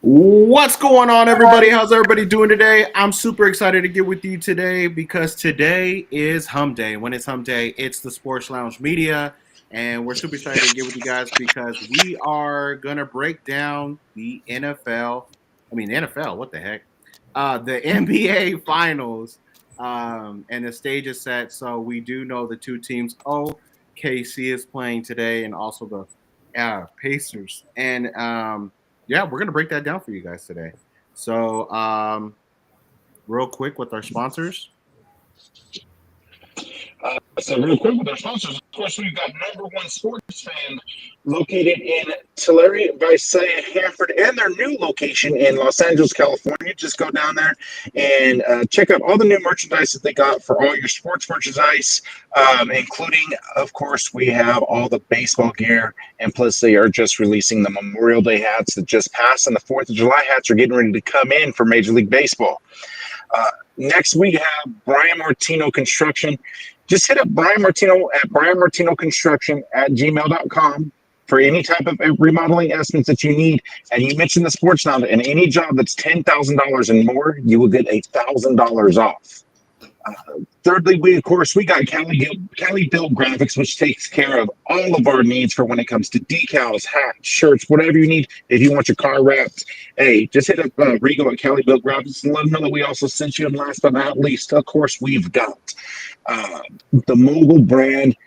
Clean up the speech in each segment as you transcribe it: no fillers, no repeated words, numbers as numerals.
What's going on, everybody? How's everybody doing today? I'm super excited to get with you today because today is Hum Day. When it's Hum Day, it's the Sports Lounge Media, and we're super excited to get with you guys because we are gonna break down the NFL. I mean, the NFL. What the heck? The NBA Finals, and the stage is set. So we do know the two teams. OKC is playing today, and also the Pacers. And yeah, we're gonna break that down for you guys today. So, real quick with our sponsors. So real quick with our sponsors, of course, we've got number one sports fan located in Tulare by Hanford and their new location in Los Angeles, California. Just go down there and check out all the new merchandise that they got for all your sports merchandise, including, of course, we have all the baseball gear. And plus, they are just releasing the Memorial Day hats that just passed, and the 4th of July hats are getting ready to come in for Major League Baseball. Next, we have Brian Martino Construction. Just hit up Brian Martino at brianmartinoconstruction@gmail.com for any type of remodeling estimates that you need. And you mentioned the sports now, and any job that's $10,000 and more, you will get $1,000 off. Thirdly, we got Cali Build Graphics, which takes care of all of our needs for when it comes to decals, hats, shirts, whatever you need. If you want your car wrapped, hey, just hit up Rigo at Cali Build Graphics and let them know that we also sent you. And last but not least, of course, we've got the Mogul brand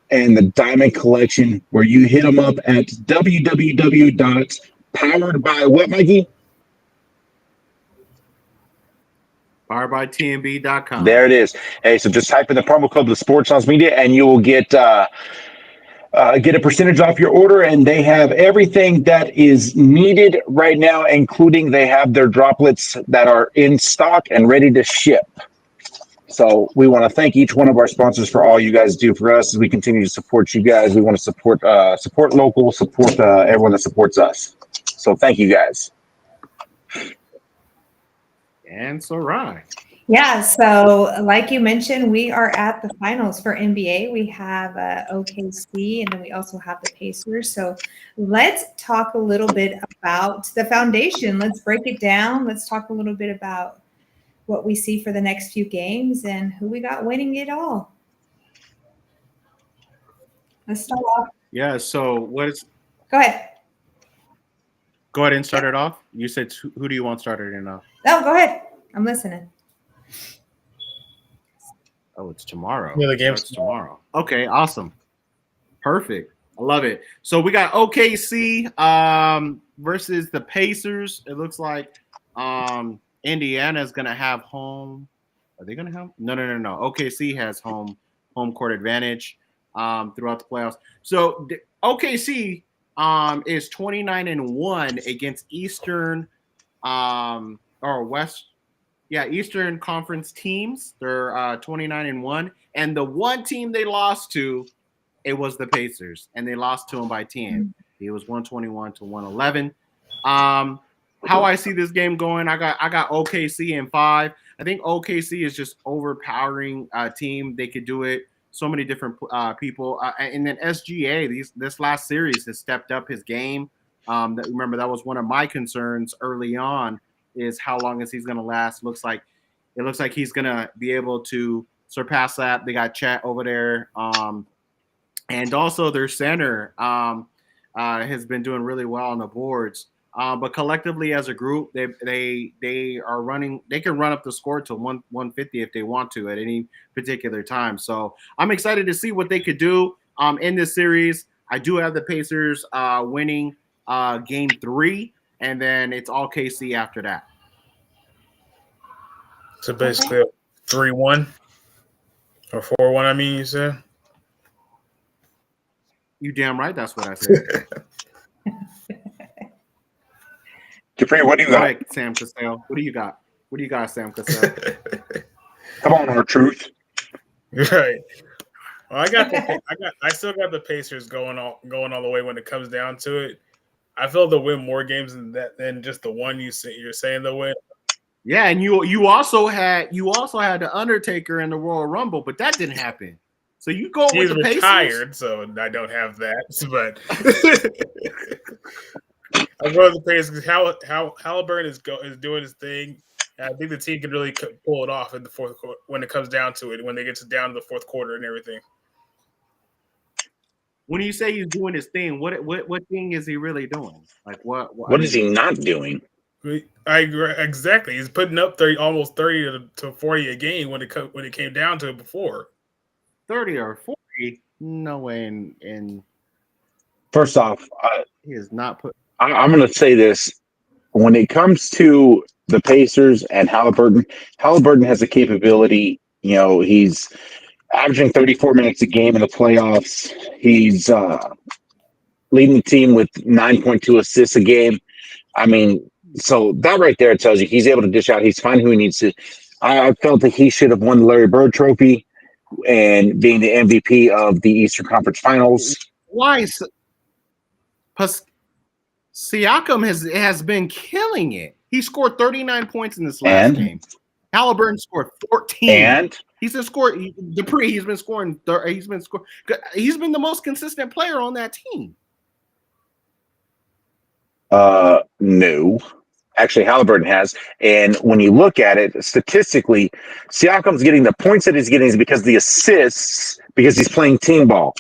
and the Diamond Collection, where you hit them up at www.poweredby what, Mikey? PoweredByTNB.com. There it is. Hey, so just type in the promo code the Sports Sounds Media, and you will get a percentage off your order. And they have everything that is needed right now, including they have their droplets that are in stock and ready to ship. So we want to thank each one of our sponsors for all you guys do for us as we continue to support you guys. We want to support local, support everyone that supports us. So thank you guys. And so, right. Yeah, so like you mentioned, we are at the finals for NBA. We have OKC, and then we also have the Pacers. So let's talk a little bit about the foundation. Let's break it down. Let's talk a little bit about what we see for the next few games and who we got winning it all. Let's start off. Yeah. So, what is? Go ahead. Go ahead and start it off. You said who do you want started in? No, go ahead. I'm listening. Oh, it's tomorrow. Yeah, the game's tomorrow. Okay, awesome. Perfect. I love it. So we got OKC versus the Pacers. It looks like Indiana's going to have home. Are they going to have? No. OKC has home court advantage throughout the playoffs. So OKC is 29-1 against Eastern or West. Yeah, Eastern Conference teams. They're 29-1, and the one team they lost to, it was the Pacers, and they lost to them by 10. It was 121-111. How I see this game going, I got OKC in 5. I think OKC is just overpowering team. They could do it. So many different people, and then SGA. This last series has stepped up his game. Remember, that was one of my concerns early on. Is how long is he's going to last? It looks like he's going to be able to surpass that. They got Chet over there, and also their center has been doing really well on the boards. But collectively as a group, they are running. They can run up the score to 150 if they want to at any particular time. So I'm excited to see what they could do in this series. I do have the Pacers winning game 3. And then it's all KC after that. So basically a 3-1 or 4-1, I mean, you said? You damn right that's what I said. Capri, what do you got? Right, Sam Cassell. What do you got? What do you got, Sam Cassell? Come on, our truth. Right. Well, I still got the Pacers going all the way when it comes down to it. I feel they'll win more games than just the one you're saying they'll win. Yeah, and you also had the Undertaker in the Royal Rumble, but that didn't happen. So you go with the Pacers. He's retired, so I don't have that. But I'm going with the Pacers because how Halliburton is doing his thing. And I think the team can really pull it off in the fourth quarter when it comes down to it. When they get down to the fourth quarter and everything. When you say he's doing his thing, what thing is he really doing? Like what? What is he not doing? I agree exactly. He's putting up almost 30 to 40 a game when it came down to it before. 30 or 40? No way. In First off, he is not put. I'm going to say this: when it comes to the Pacers and Halliburton has the capability. He's averaging 34 minutes a game in the playoffs. He's leading the team with 9.2 assists a game. I mean, so that right there tells you he's able to dish out. He's finding who he needs to. I felt that he should have won the Larry Bird Trophy and being the MVP of the Eastern Conference Finals. Why? Siakam has been killing it. He scored 39 points in this last game. Halliburton scored 14. And he's been scoring. Dupree, he's been scoring. He's been the most consistent player on that team. No. Actually, Halliburton has. And when you look at it statistically, Siakam's getting the points that he's getting is because of the assists, because he's playing team ball.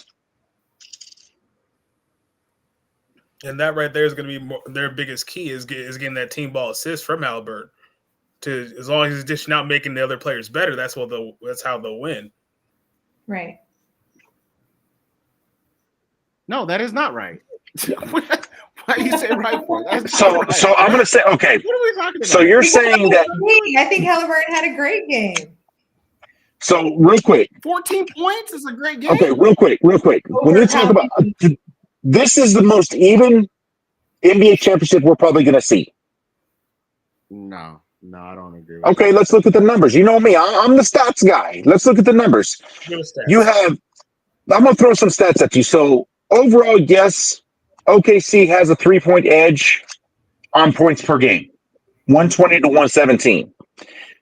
And that right there is going to be their biggest key is getting that team ball assist from Halliburton. As long as he's dishing out, making the other players better, that's how they'll win. Right. No, that is not right. Why you say right for? So I'm going to say, okay. What are we talking about? So you're saying that I think Halliburton had a great game. So real quick, 14 points is a great game. Okay, real quick. When you talk about this, is the most even NBA championship we're probably going to see. No, I don't agree. Okay, let's look at the numbers. You know me, I'm the stats guy. Let's look at the numbers. You have. I'm going to throw some stats at you. So overall, yes, OKC has a 3-point edge on points per game, 120 to 117.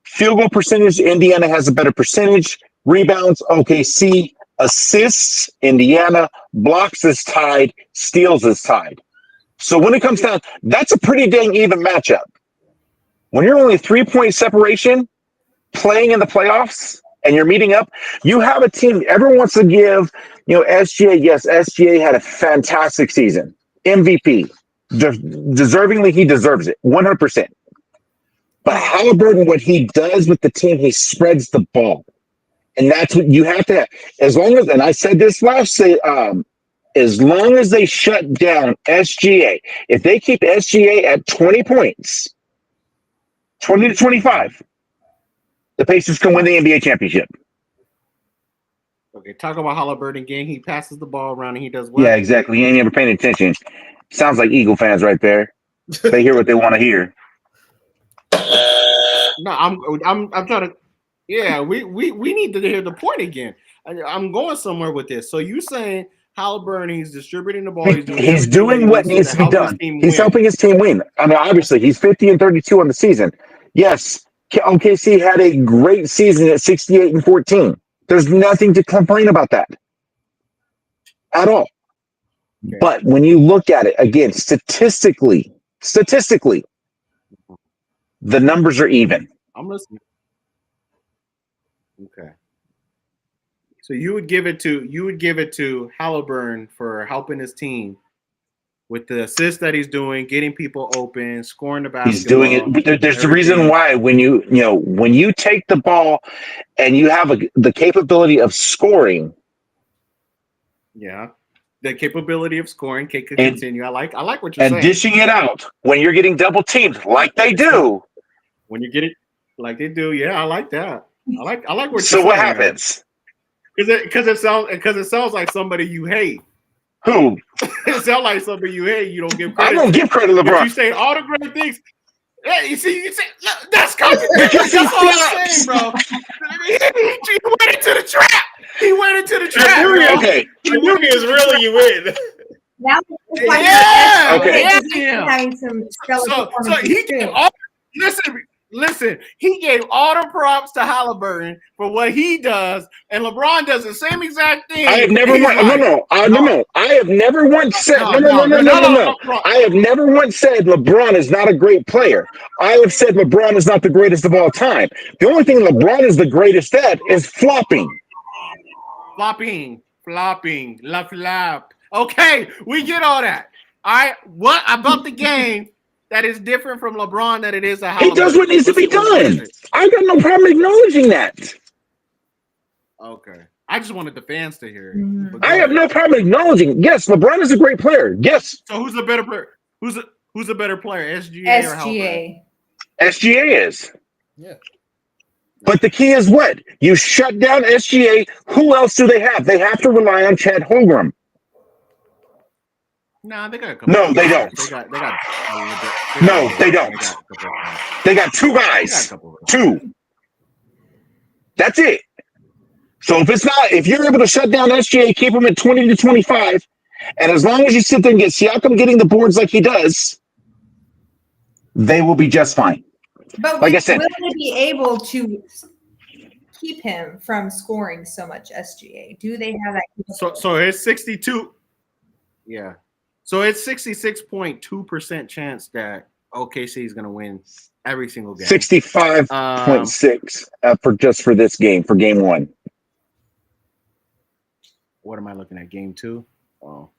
Field goal percentage, Indiana has a better percentage. Rebounds, OKC. Assists, Indiana. Blocks is tied. Steals is tied. So when it comes down, that's a pretty dang even matchup. When you're only 3-point separation playing in the playoffs and you're meeting up, you have a team. Everyone wants to give, SGA. Yes, SGA had a fantastic season. MVP. Deservingly, he deserves it. 100%. But Halliburton, what he does with the team, he spreads the ball. And that's what you have to have. As long as, and I said this as long as they shut down SGA, if they keep SGA at 20 points, 20 to 25, the Pacers can win the NBA championship. Okay, talk about Halliburton again. He passes the ball around and he does what? Yeah, exactly. He ain't ever paying attention. Sounds like Eagle fans right there. They hear what they want to hear. No, I'm trying to. Yeah, we need to hear the point again. I'm going somewhere with this. So you saying Halliburton, he's distributing the ball. He's doing what needs to be done. He's helping his team win. I mean, obviously, he's 50-32 on the season. Yes, OKC had a great season at 68-14. There's nothing to complain about that at all. Okay. But when you look at it again, statistically, the numbers are even. I'm listening. Okay. So you would give it to Halliburton for helping his team with the assist that he's doing, getting people open, scoring the basketball. He's doing it. There's a reason why when you take the ball and you have the capability of scoring. Yeah. The capability of scoring can continue. I like what you're saying. And dishing it out when you're getting double teamed like they do. When you get it like they do, yeah, I like that. I like what you're saying. So what happens? Because it sounds like somebody you hate. Who? It sounds like somebody you hate. You don't give credit. I don't give credit to LeBron. You say all the great things. Yeah, you say that's because that's all I'm saying, bro. He went into the trap. He went into the trap. Okay. You knew he was really you win. Yeah. Okay. Having some stellar performances too. Listen. Listen, he gave all the props to Halliburton for what he does, and LeBron does the same exact thing. I have never He's once. like, No. I have never once said no. I have never once said LeBron is not a great player. I have said LeBron is not the greatest of all time. The only thing LeBron is the greatest at is flopping. Flopping, la flap. Okay, we get all that. All right, what about the game that is different from LeBron that it is a Halliburton? He does what needs to be done. I got no problem acknowledging that. Okay. I just wanted the fans to hear it. Mhm. But go I have ahead. no problem acknowledging. Yes, LeBron is a great player. Yes, So who's a better player? Who's a better player, SGA or Halliburton? SGA. SGA is. Yeah. But the key is what? You shut down SGA. Who else do they have? They have to rely on Chad Holmgren. Nah, they got a couple. No, they don't. No, they don't. They got two guys. Two. That's it. So if you're able to shut down SGA, keep him at 20 to 25, and as long as you sit there and get Siakam getting the boards like he does, they will be just fine. But Like I said, will they be able to keep him from scoring so much SGA? Do they have that? So it's 62. Yeah. So it's 66.2% chance that OKC is going to win every single game. 65.6 for this game, for game one. What am I looking at? Game two? Oh,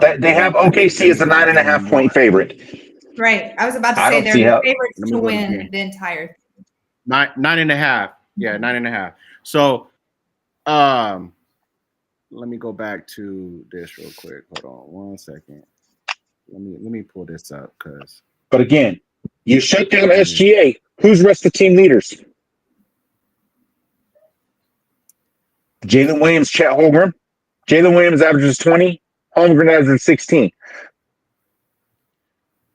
They have OKC as a 9.5 point favorite. Right. I was about to I say don't they're see the how- favorites Let me to go to win game. the entire thing. 9.5. Yeah, 9.5. So, let me go back to this real quick. Hold on 1 second. Let me pull this up because. But again, you shut down SGA. Who's the rest of the team leaders? Jalen Williams, Chet Holmgren. Jalen Williams averages 20. Holmgren averages 16.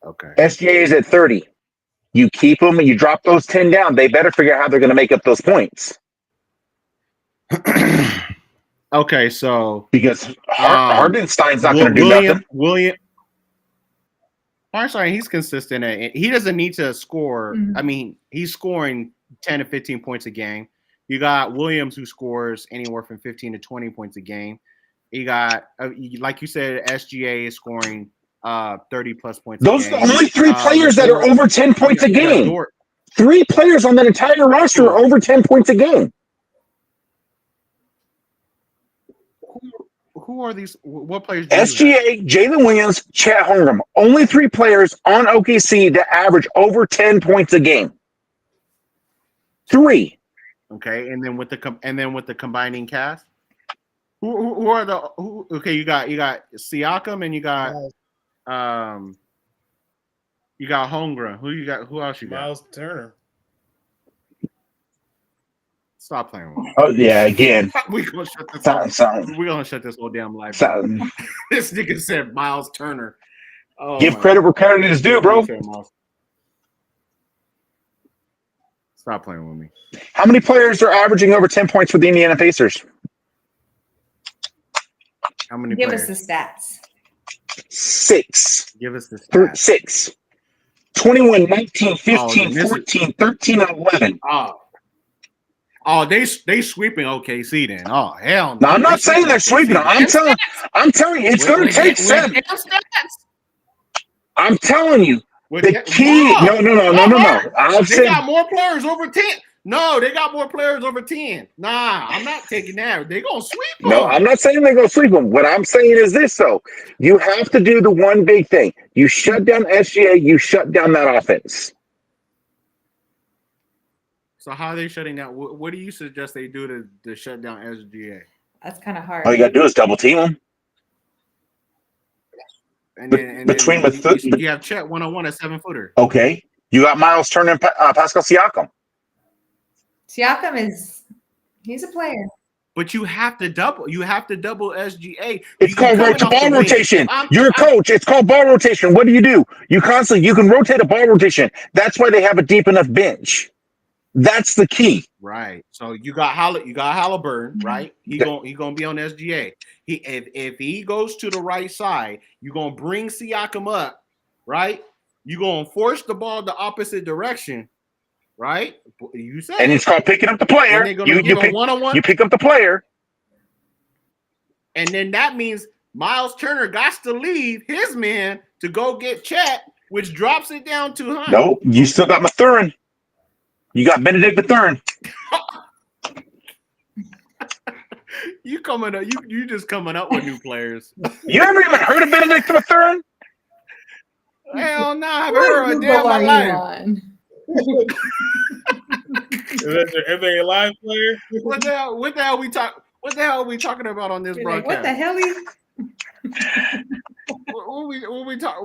Okay. SGA is at 30. You keep them and you drop those 10 down. They better figure out how they're going to make up those points. Okay, so Because Hardenstein's not going to do nothing. Hardenstein, he's consistent. He doesn't need to score. Mhm. I mean, he's scoring 10 to 15 points a game. You got Williams who scores anywhere from 15 to 20 points a game. You got, like you said, SGA is scoring 30 plus points. Those a game. are the only three players that are over 10 points a game. 3 players on that entire roster are over 10 points a game. Who are these? What players? Do you SGA, Jalen Williams, Chet Holmgren. Only 3 players on OKC that average over 10 points a game. 3. Okay, and then with the combining cast, who are the who? Okay, you got Siakam and you got Holmgren. Who you got? Who else you got? Miles Turner. Stop playing with me. Oh yeah, again. We're gonna shut this whole damn live. This nigga said Miles Turner. Oh, give credit where credit is due, bro. Stop playing with me. How many players are averaging over 10 points for the Indiana Pacers? How many Give players? us the stats. 6. Give us the stats. 6. 21, 19, 15, 14, 13, and 11. Oh, they sweeping OKC then. Oh, hell no. No, I'm not saying they're sweeping. I'm telling you, it's going to take 7. I'm telling you. The key, no. They got more players over 10. No, they got more players over 10. Nah, I'm not taking that. They're going to sweep them. No, I'm not saying they're going to sweep them. What I'm saying is this, though. You have to do the one big thing. You shut down SGA, you shut down that offense. So how are they shutting down? What do you suggest they do to shut down SGA? That's kind of hard. All you got to do is double team them. And then you have Chet 101 at 7-footer. Okay. You got Miles Turner and Pascal Siakam. Siakam he's a player. But you have to double SGA. It's called ball rotation. You're a coach. It's called ball rotation. What do? You can rotate a ball rotation. That's why they have a deep enough bench. That's the key. Right. So you got Halliburton, right? He gonna be on SGA. If he goes to the right side, you're gonna bring Siakam up, right? You're gonna force the ball the opposite direction, right? You said And it's called picking up the player. they're gonna give a one-on-one. You pick up the player. And then that means Miles Turner got to leave his man to go get Chet, which drops it down to Hunt. No, you still got Mathurin. You got Benedict Mathurin. You coming up? You just coming up with new players? You ever even heard of Benedict Mathurin? Hell no, I've What heard of a Google day of my are you life. on? Is that your NBA Live player? What the hell? What the hell we talk? What the hell are we talking about on this You're like, broadcast? what the hell?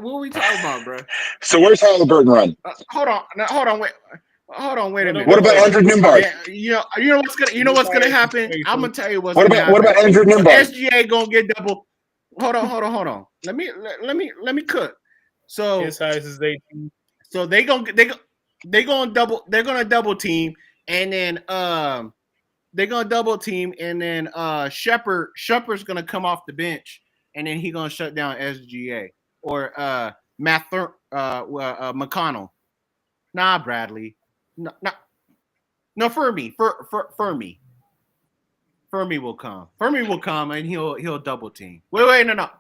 What we talking about, bro? So where's Halliburton run? Hold on, wait a minute. What about Andrew Nembhard? Yeah, you know what's gonna happen. I'm gonna tell you what's What gonna happen. about Andrew Nembhard? SGA gonna get double. Hold on. Let me cook. So His size is 18. So they're gonna double team, and then they're gonna double team, and then Shepard's gonna come off the bench, and then he's gonna shut down SGA or McConnell. Nah, Bradley. No, Fermi. Fermi will come. Fermi will come, and he'll double team. Wait, no.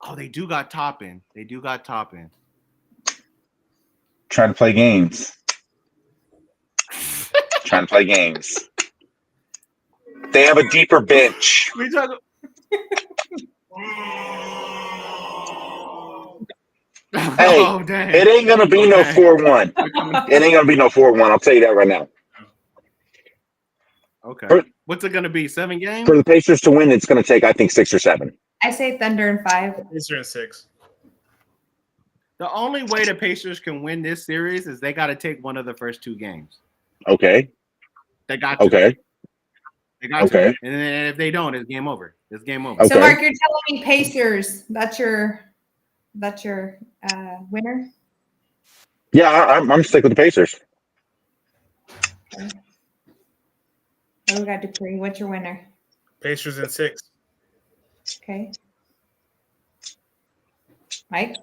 Oh, they do got Toppin. Trying to play games. They have a deeper bench. We talk. Hey, oh, dang. It ain't gonna be no 4-1. It ain't gonna be no 4-1. I'll tell you that right now. Okay. What's it gonna be? 7 games? For the Pacers to win, it's gonna take, I think, 6 or 7. I say Thunder in 5. Pacers in 6. The only way the Pacers can win this series is they got to take one of the first 2 games. Okay. They got to. Okay. They got to. And then if they don't, it's game over. Okay. So, Mark, you're telling me Pacers. That's your winner? Yeah, I'm sticking with the Pacers. Okay. What we got, Dupree? What's your winner? Pacers in 6. Okay. Mike?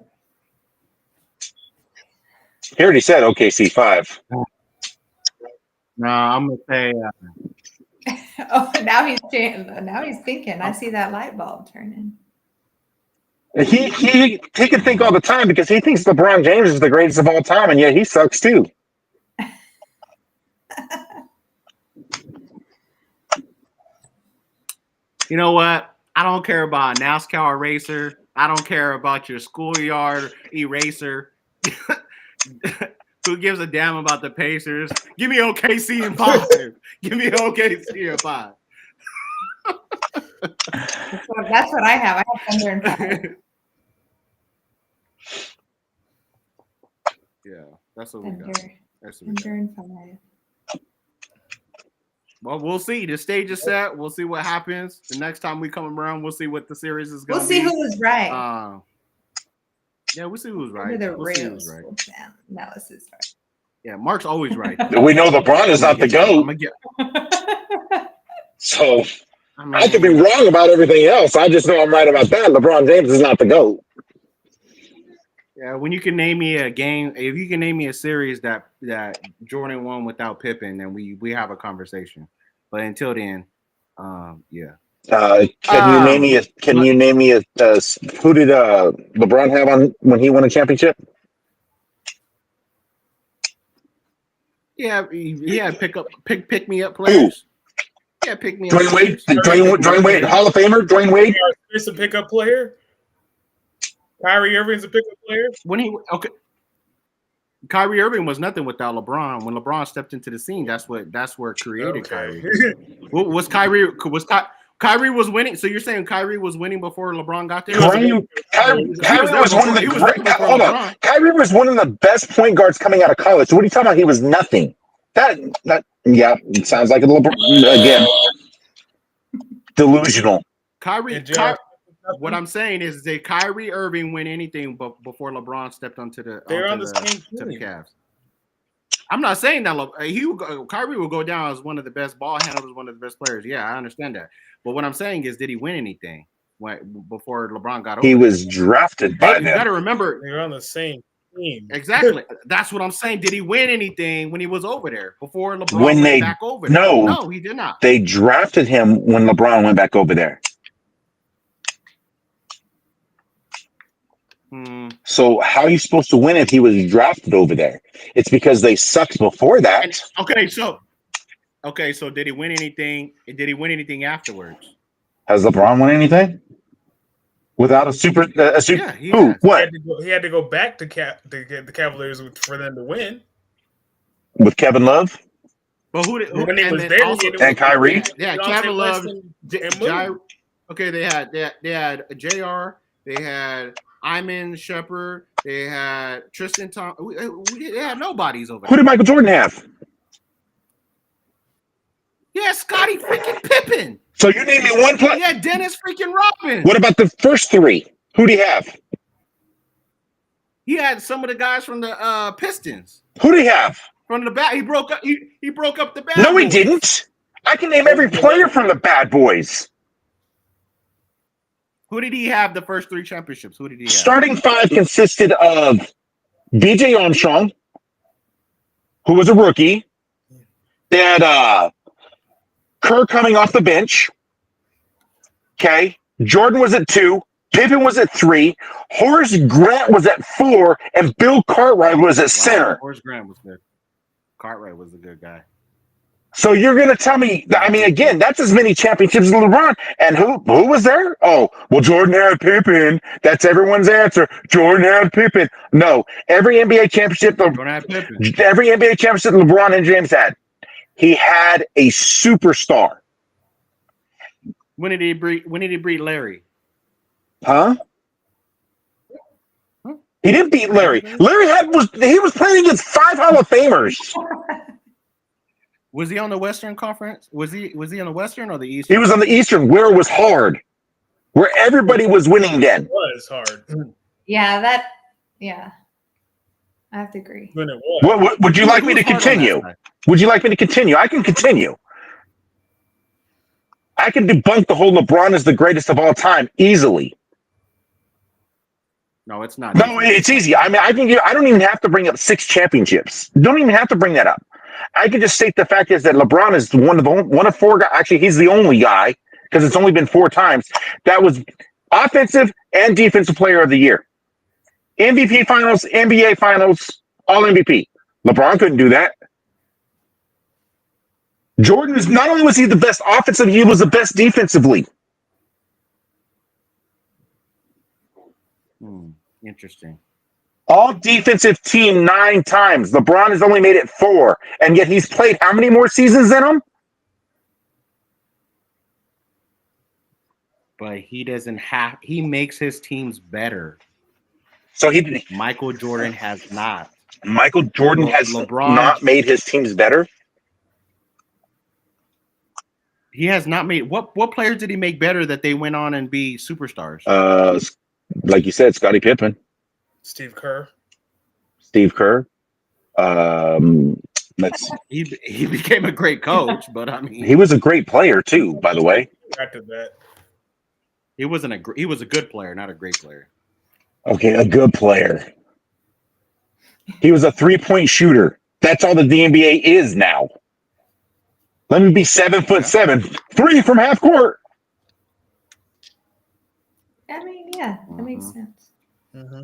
He already said OKC 5. No, I'm gonna say. Oh, now he's thinking. I see that light bulb turning. He can think all the time because he thinks LeBron James is the greatest of all time, and yet he sucks too. You know what? I don't care about a NASCAR eraser. I don't care about your schoolyard eraser. Who gives a damn about the Pacers? Give me OKC in 5. Give me OKC in 5. That's what I have. I have Thunder in 5. Yeah, that's what we got. Thunder in 5. Well, we'll see. The stage is set. We'll see what happens. The next time we come around, we'll see what the series is going to be. We'll see who was right. Yeah, we'll see who's right. We'll see who's right. Analysis right. Yeah, Mark's always right. We know LeBron is not the GOAT. So I could be wrong about everything else. I just know I'm right about that. LeBron James is not the GOAT. Yeah, when you can name me a game, if you can name me a series that Jordan won without Pippen, then we have a conversation. But until then, yeah. Can you name me a? Who did LeBron have on when he won a championship? Yeah, he had pick me up players. Yeah, pick me up. Dwayne Wade, Dwayne Wade, Hall of Famer, Dwayne Wade. Is a pickup player. Kyrie Irving's a pickup player. Kyrie Irving was nothing without LeBron. When LeBron stepped into the scene, that's where it created Kyrie. Kyrie was winning. So you're saying Kyrie was winning before LeBron got there? Kyrie was one of the great. Hold on. Kyrie was one of the best point guards coming out of college. So what are you talking about? He was nothing. That it sounds like a LeBron again. Delusional. What I'm saying is that Kyrie Irving win anything but before LeBron stepped onto the Cavs. I'm not saying that Kyrie will go down as one of the best ball handlers, one of the best players. Yeah, I understand that. But what I'm saying is, did he win anything before LeBron got over? He was drafted by them. You got to remember they're on the same. team. Exactly. That's what I'm saying. Did he win anything when he was over there before LeBron When went they- back over there? no. No, he did not. They drafted him when LeBron went back over there. So how are you supposed to win if he was drafted over there? It's because they sucked before that. And, so did he win anything? Did he win anything afterwards? Has LeBron won anything without a super? Yeah, he who? has. What? He had to go back to get the Cavaliers for them to win. With Kevin Love? But who did? When he and was then there, also, he did it And with Kyrie? Yeah, Deontay Kevin Love. West and Moon. Okay, they had Jr. They had Iman Shepherd. They had Tristan Thompson. They had nobodies over Who there. did Michael Jordan have? Yeah, Scottie freaking Pippen. So you name me one player. Yeah, Dennis freaking Rodman. What about the first three? Who do you have? He had some of the guys from the Pistons. Who do you have? From the back, he broke up. He broke up the bad. No, he boys. didn't. I can name every player from the Bad Boys. Who did he have the first three championships? Who did he have? Starting five consisted of B.J. Armstrong, who was a rookie. They had Kerr coming off the bench. Okay. Jordan was at 2. Pippen was at 3. Horace Grant was at 4. And Bill Cartwright was at center. Horace Grant was good. Cartwright was a good guy. So you're going to tell me, I mean, again, that's as many championships as LeBron. And who was there? Oh, well, Jordan had Pippen. That's everyone's answer. Jordan had Pippen. No, every NBA championship, every NBA championship LeBron and James had, he had a superstar. When did he beat Larry? Huh? He didn't beat Larry. Larry was playing against 5 Hall of Famers. Was he on the Western Conference? Was he on the Western or the Eastern? He was on the Eastern, where it was hard, where everybody was winning then. It was hard. Yeah, I have to agree. When it was. What, would you like me to continue? Would you like me to continue? I can continue. I can debunk the whole LeBron is the greatest of all time easily. No, it's not. No, it's easy. I mean, I don't even have to bring up 6 championships. Don't even have to bring that up. I can just state the fact is that LeBron is one of 4 guys. Actually, he's the only guy because it's only been 4 times that was offensive and defensive player of the year. MVP finals, NBA finals, all MVP. LeBron couldn't do that. Jordan is not only was he the best offensive, he was the best defensively. Interesting. All defensive team 9 times. LeBron has only made it 4, and yet he's played how many more seasons than him? But he doesn't have. He makes his teams better. So Michael Jordan has not. Michael Jordan has LeBron not made his teams better. He has not made. What players did he make better that they went on and be superstars? Like you said, Scottie Pippen, Steve Kerr. He became a great coach, but I mean, he was a great player too. By the way, After that, he was a good player, not a great player. okay, a good player. He was a 3-point shooter. That's all the NBA is now. Let me be 7'7", 3 from half court. I mean, yeah, that makes sense. mm-hmm.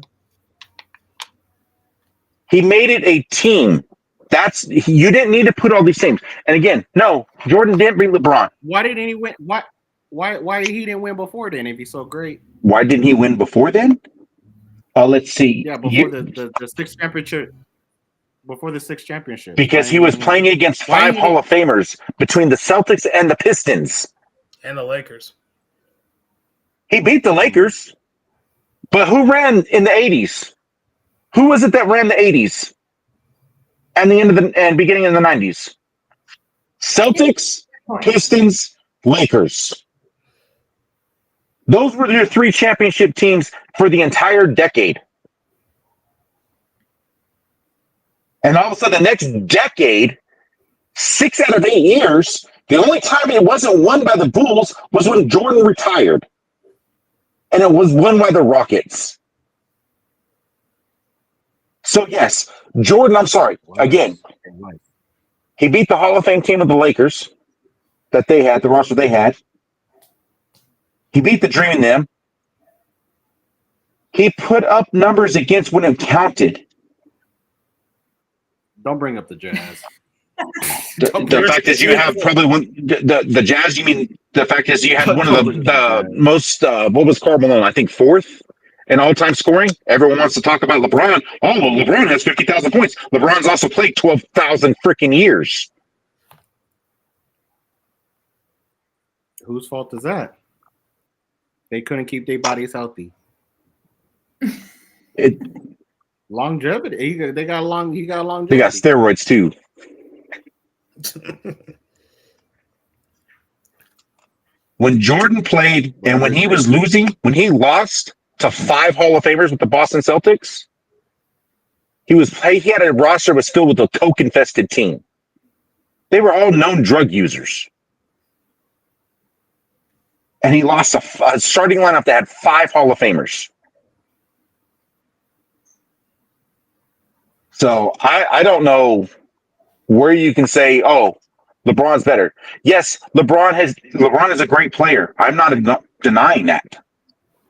He made it a team. You didn't need to put all these teams. And again, no, Jordan didn't beat LeBron. Why didn't he win? Why he didn't win before then? If he's so great, Why didn't he win before then? Let's see. yeah, before the 6th championship. Before the 6th championship, Because he was playing against 5 Hall of Famers between the Celtics and the Pistons. And the Lakers. He beat the Lakers. But who ran in the 80s? Who was it that ran the 80s? And the end of and beginning of the 90s? Celtics, Pistons, Lakers. Those were your 3 championship teams for the entire decade. And all of a sudden, the next decade, 6 out of 8 years, the only time it wasn't won by the Bulls was when Jordan retired. And it was won by the Rockets. So yes, Jordan. I'm sorry. Again, he beat the Hall of Fame team of the Lakers that they had, the roster they had. He beat the Dream in them. He put up numbers against when it counted. Don't bring up the Jazz. The fact is, you have probably one. The Jazz. You mean the fact is, you had one of the most. What was Karl Malone? I think fourth in all-time scoring. Everyone wants to talk about LeBron. Oh, well, LeBron has 50,000 points. LeBron's also played 12,000 freaking years. Whose fault is that? They couldn't keep their bodies healthy. Longevity. He got longevity. They got steroids too. When Jordan played and when he was losing, when he lost to 5 Hall of Famers with the Boston Celtics, he had a roster that was filled with a coke-infested team. They were all known drug users. And he lost a starting lineup that had 5 Hall of Famers. So I don't know where you can say, oh, LeBron's better. Yes, LeBron is a great player. I'm not denying that.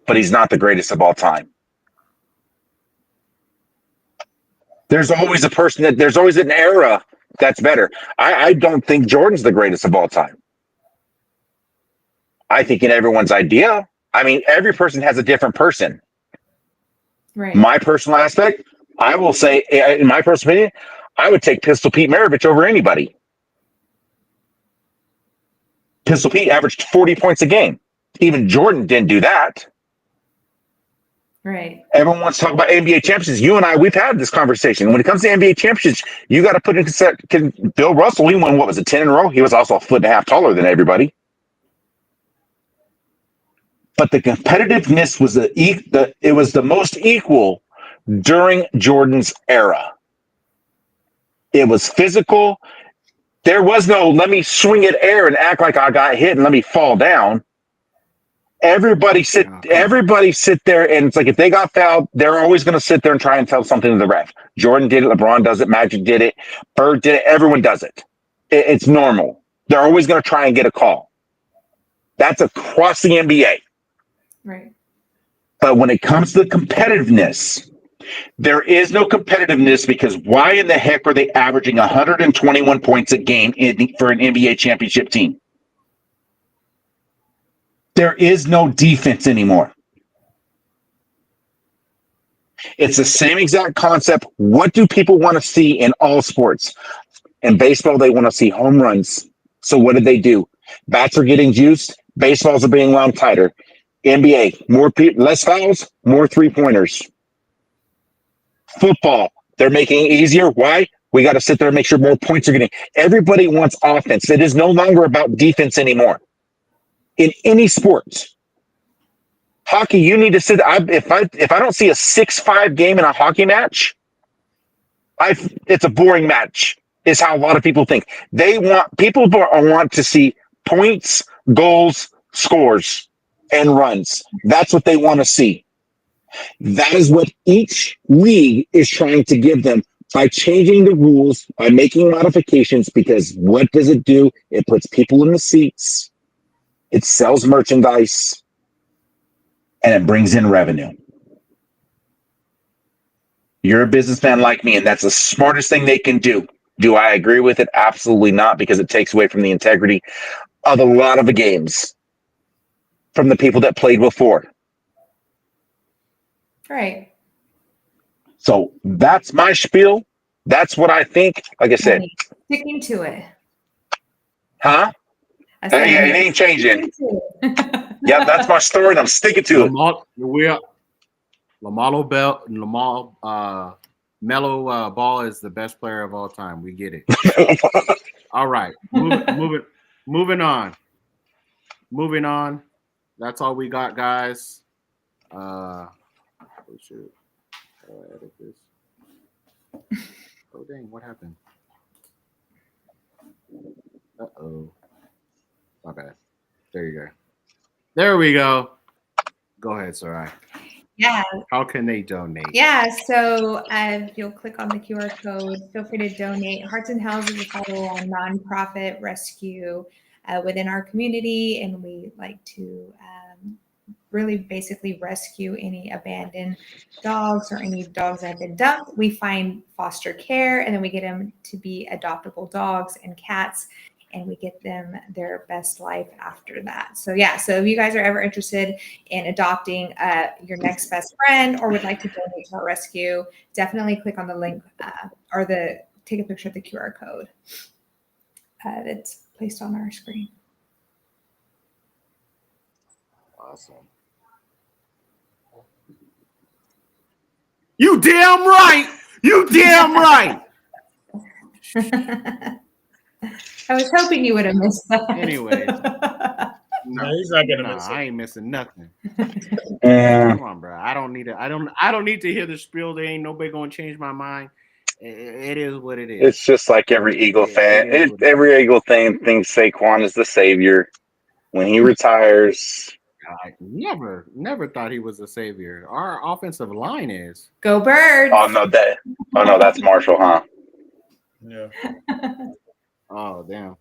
But he's not the greatest of all time. There's always there's always an era that's better. I don't think Jordan's the greatest of all time. I think in everyone's idea, I mean, every person has a different person. Right. My personal aspect, I will say, in my personal opinion, I would take Pistol Pete Maravich over anybody. Pistol Pete averaged 40 points a game. Even Jordan didn't do that. Right. Everyone wants to talk about NBA championships. You and I, we've had this conversation. When it comes to NBA championships, you got to put in Bill Russell. He won, 10 in a row? He was also a foot and a half taller than everybody. But the competitiveness was it was the most equal during Jordan's era. It was physical. There was no let me swing at air and act like I got hit and let me fall down. Everybody sit there, and it's like if they got fouled, they're always going to sit there and try and tell something to the ref. Jordan did it, LeBron does it, Magic did it, Bird did it, everyone does it. It's normal. They're always going to try and get a call. That's across the NBA. Right. But when it comes to the competitiveness, there is no competitiveness because why in the heck are they averaging 121 points a game for an NBA championship team? There is no defense anymore. It's the same exact concept. What do people want to see in all sports? In baseball, they want to see home runs. So what did they do? Bats are getting juiced. Baseballs are being wound tighter. NBA, less fouls, more three-pointers. Football, they're making it easier. Why? We got to sit there and make sure more points are getting. Everybody wants offense. It is no longer about defense anymore. In any sport. Hockey, you need to sit. If I don't see a 6-5 game in a hockey match, it's a boring match. Is how a lot of people think. People want to see points, goals, scores, and runs. That's what they want to see. That is what each league is trying to give them by changing the rules, by making modifications. Because what does it do? It puts people in the seats. It sells merchandise. And it brings in revenue. You're a businessman like me, and that's the smartest thing they can do. Do I agree with it? Absolutely not, because it takes away from the integrity of a lot of the games from the people that played before. Right. So that's my spiel. That's what I think. Like I said. Sticking to it. Huh? I said, it ain't changing. Yeah, that's my story, and I'm sticking to it. Melo Ball is the best player of all time. We get it. All right, moving on. Moving on. That's all we got, guys. Oh shoot! Edit this. Oh dang! What happened? Uh-oh. My bad. There you go. There we go. Go ahead, Sarai. Yeah. How can they donate? Yeah, so you'll click on the QR code. Feel free to donate. Hearts and Houses is also a nonprofit rescue within our community, and we like to really basically rescue any abandoned dogs or any dogs that have been dumped. We find foster care, and then we get them to be adoptable dogs and cats, and we get them their best life after that. So yeah, so if you guys are ever interested in adopting your next best friend or would like to donate to our rescue, definitely click on the link or take a picture of the QR code that's placed on our screen. Awesome. You damn right. You damn right. I was hoping you would have missed that. Anyways. No, he's not gonna miss I it. ain't missing nothing. Yeah. Come on, bro. I don't need to hear the spiel. There ain't nobody gonna change my mind. It is what it is. It's just like every Eagle fan. Every Eagle fan thinks Saquon is the savior. When he retires, I never thought he was a savior. Our offensive line is. Go Birds. oh no, that's Marshall, huh? Yeah. Oh, damn.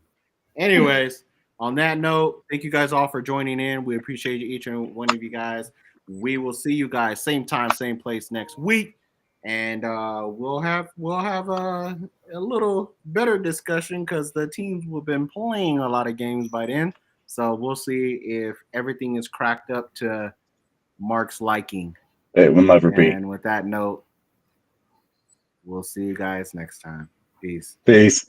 Anyways, on that note, thank you guys all for joining in. We appreciate each and one of you guys. We will see you guys same time, same place next week, and we'll have a little better discussion because the teams will have been playing a lot of games by then. So we'll see if everything is cracked up to Mark's liking. It will never be. And with that note, we'll see you guys next time. Peace. Peace.